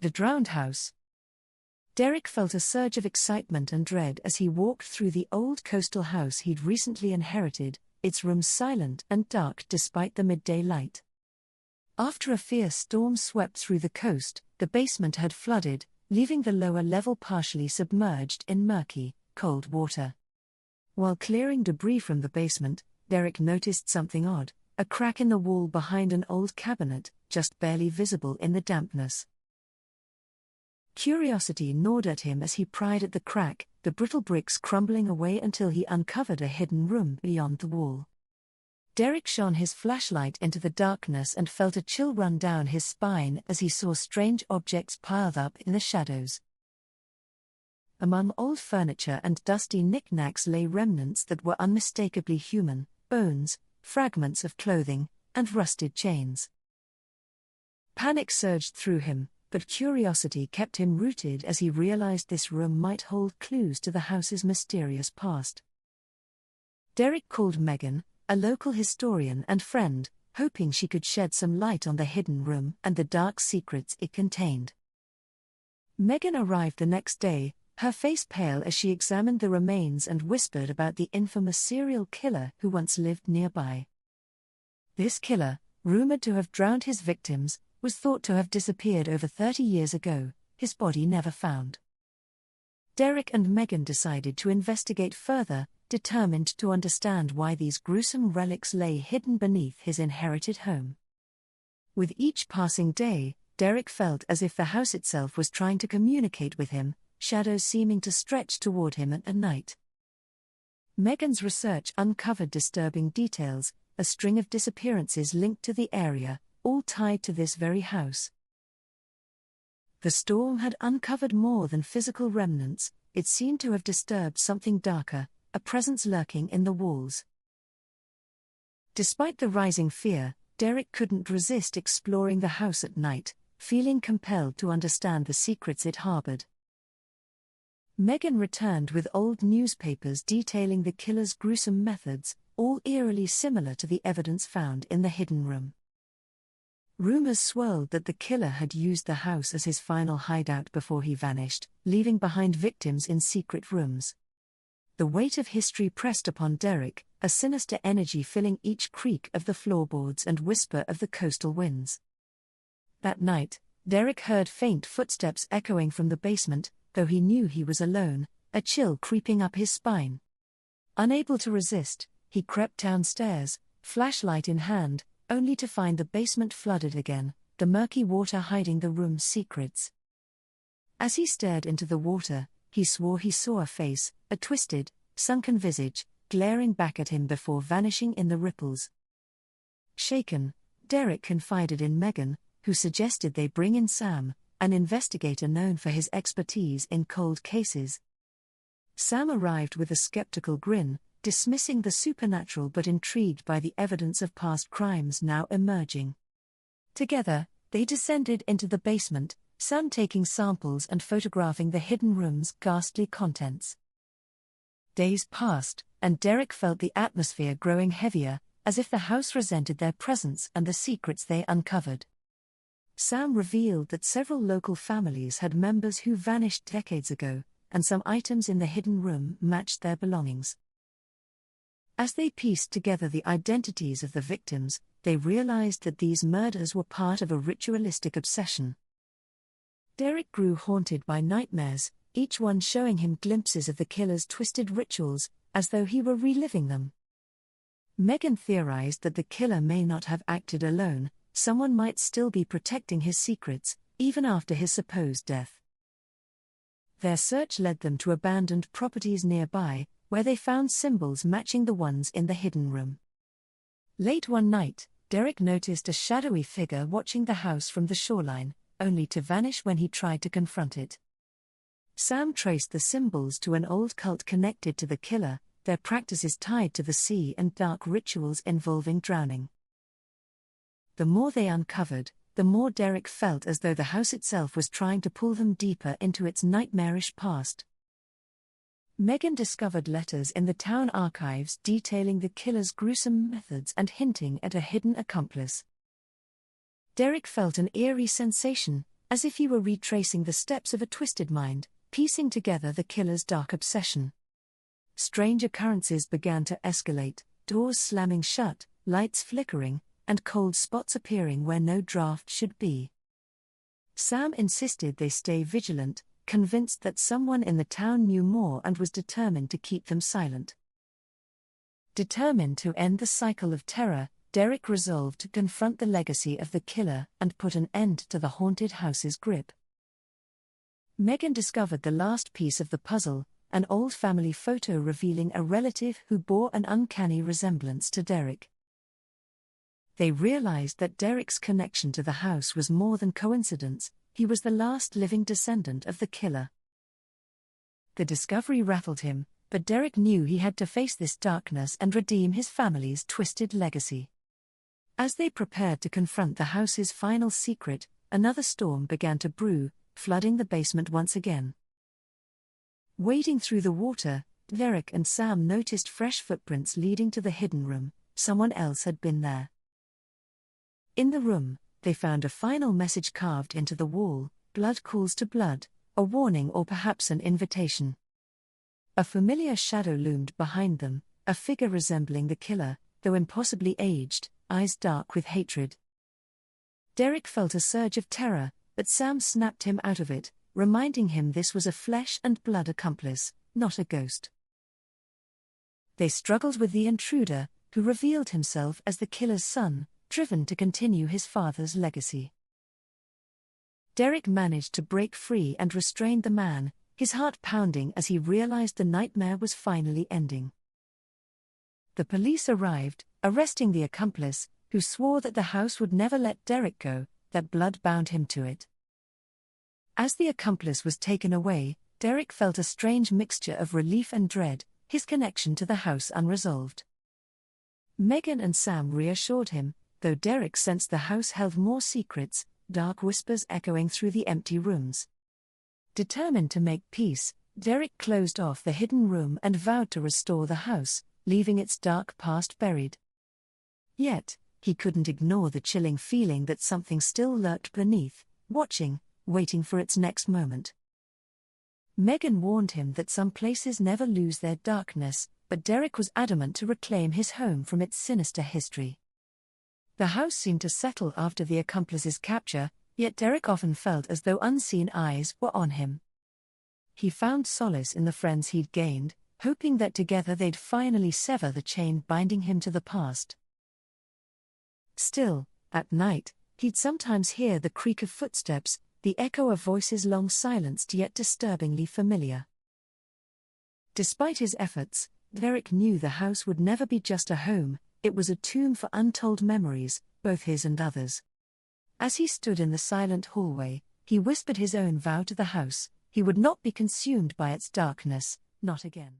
The drowned house. Derek felt a surge of excitement and dread as he walked through the old coastal house he'd recently inherited, its rooms silent and dark despite the midday light. After a fierce storm swept through the coast, the basement had flooded, leaving the lower level partially submerged in murky, cold water. While clearing debris from the basement, Derek noticed something odd, a crack in the wall behind an old cabinet, just barely visible in the dampness. Curiosity gnawed at him as he pried at the crack, the brittle bricks crumbling away until he uncovered a hidden room beyond the wall. Derek shone his flashlight into the darkness and felt a chill run down his spine as he saw strange objects piled up in the shadows. Among old furniture and dusty knickknacks lay remnants that were unmistakably human: bones, fragments of clothing, and rusted chains. Panic surged through him, but curiosity kept him rooted as he realized this room might hold clues to the house's mysterious past. Derek called Megan, a local historian and friend, hoping she could shed some light on the hidden room and the dark secrets it contained. Megan arrived the next day, her face pale as she examined the remains and whispered about the infamous serial killer who once lived nearby. This killer, rumored to have drowned his victims, was thought to have disappeared over 30 years ago, his body never found. Derek and Megan decided to investigate further, determined to understand why these gruesome relics lay hidden beneath his inherited home. With each passing day, Derek felt as if the house itself was trying to communicate with him, shadows seeming to stretch toward him at night. Megan's research uncovered disturbing details, a string of disappearances linked to the area, all tied to this very house. The storm had uncovered more than physical remnants, it seemed to have disturbed something darker, a presence lurking in the walls. Despite the rising fear, Derek couldn't resist exploring the house at night, feeling compelled to understand the secrets it harbored. Megan returned with old newspapers detailing the killer's gruesome methods, all eerily similar to the evidence found in the hidden room. Rumors swirled that the killer had used the house as his final hideout before he vanished, leaving behind victims in secret rooms. The weight of history pressed upon Derek, a sinister energy filling each creak of the floorboards and whisper of the coastal winds. That night, Derek heard faint footsteps echoing from the basement, though he knew he was alone, a chill creeping up his spine. Unable to resist, he crept downstairs, flashlight in hand, only to find the basement flooded again, the murky water hiding the room's secrets. As he stared into the water, he swore he saw a face, a twisted, sunken visage, glaring back at him before vanishing in the ripples. Shaken, Derek confided in Megan, who suggested they bring in Sam, an investigator known for his expertise in cold cases. Sam arrived with a skeptical grin, dismissing the supernatural but intrigued by the evidence of past crimes now emerging. Together, they descended into the basement, Sam taking samples and photographing the hidden room's ghastly contents. Days passed, and Derek felt the atmosphere growing heavier, as if the house resented their presence and the secrets they uncovered. Sam revealed that several local families had members who vanished decades ago, and some items in the hidden room matched their belongings. As they pieced together the identities of the victims, they realized that these murders were part of a ritualistic obsession. Derek grew haunted by nightmares, each one showing him glimpses of the killer's twisted rituals, as though he were reliving them. Megan theorized that the killer may not have acted alone, someone might still be protecting his secrets, even after his supposed death. Their search led them to abandoned properties nearby, where they found symbols matching the ones in the hidden room. Late one night, Derek noticed a shadowy figure watching the house from the shoreline, only to vanish when he tried to confront it. Sam traced the symbols to an old cult connected to the killer, their practices tied to the sea and dark rituals involving drowning. The more they uncovered, the more Derek felt as though the house itself was trying to pull them deeper into its nightmarish past. Megan discovered letters in the town archives detailing the killer's gruesome methods and hinting at a hidden accomplice. Derek felt an eerie sensation, as if he were retracing the steps of a twisted mind, piecing together the killer's dark obsession. Strange occurrences began to escalate, doors slamming shut, lights flickering, and cold spots appearing where no draft should be. Sam insisted they stay vigilant, convinced that someone in the town knew more and was determined to keep them silent. Determined to end the cycle of terror, Derek resolved to confront the legacy of the killer and put an end to the haunted house's grip. Megan discovered the last piece of the puzzle, an old family photo revealing a relative who bore an uncanny resemblance to Derek. They realized that Derek's connection to the house was more than coincidence, he was the last living descendant of the killer. The discovery rattled him, but Derek knew he had to face this darkness and redeem his family's twisted legacy. As they prepared to confront the house's final secret, another storm began to brew, flooding the basement once again. Wading through the water, Derek and Sam noticed fresh footprints leading to the hidden room. Someone else had been there. In the room, they found a final message carved into the wall: "Blood calls to blood," a warning or perhaps an invitation. A familiar shadow loomed behind them, a figure resembling the killer, though impossibly aged, eyes dark with hatred. Derek felt a surge of terror, but Sam snapped him out of it, reminding him this was a flesh and blood accomplice, not a ghost. They struggled with the intruder, who revealed himself as the killer's son, driven to continue his father's legacy. Derek managed to break free and restrained the man, his heart pounding as he realized the nightmare was finally ending. The police arrived, arresting the accomplice, who swore that the house would never let Derek go, that blood bound him to it. As the accomplice was taken away, Derek felt a strange mixture of relief and dread, his connection to the house unresolved. Megan and Sam reassured him, though Derek sensed the house held more secrets, dark whispers echoing through the empty rooms. Determined to make peace, Derek closed off the hidden room and vowed to restore the house, leaving its dark past buried. Yet, he couldn't ignore the chilling feeling that something still lurked beneath, watching, waiting for its next moment. Megan warned him that some places never lose their darkness, but Derek was adamant to reclaim his home from its sinister history. The house seemed to settle after the accomplice's capture, yet Derek often felt as though unseen eyes were on him. He found solace in the friends he'd gained, hoping that together they'd finally sever the chain binding him to the past. Still, at night, he'd sometimes hear the creak of footsteps, the echo of voices long silenced yet disturbingly familiar. Despite his efforts, Derek knew the house would never be just a home, it was a tomb for untold memories, both his and others. As he stood in the silent hallway, he whispered his own vow to the house: he would not be consumed by its darkness, not again.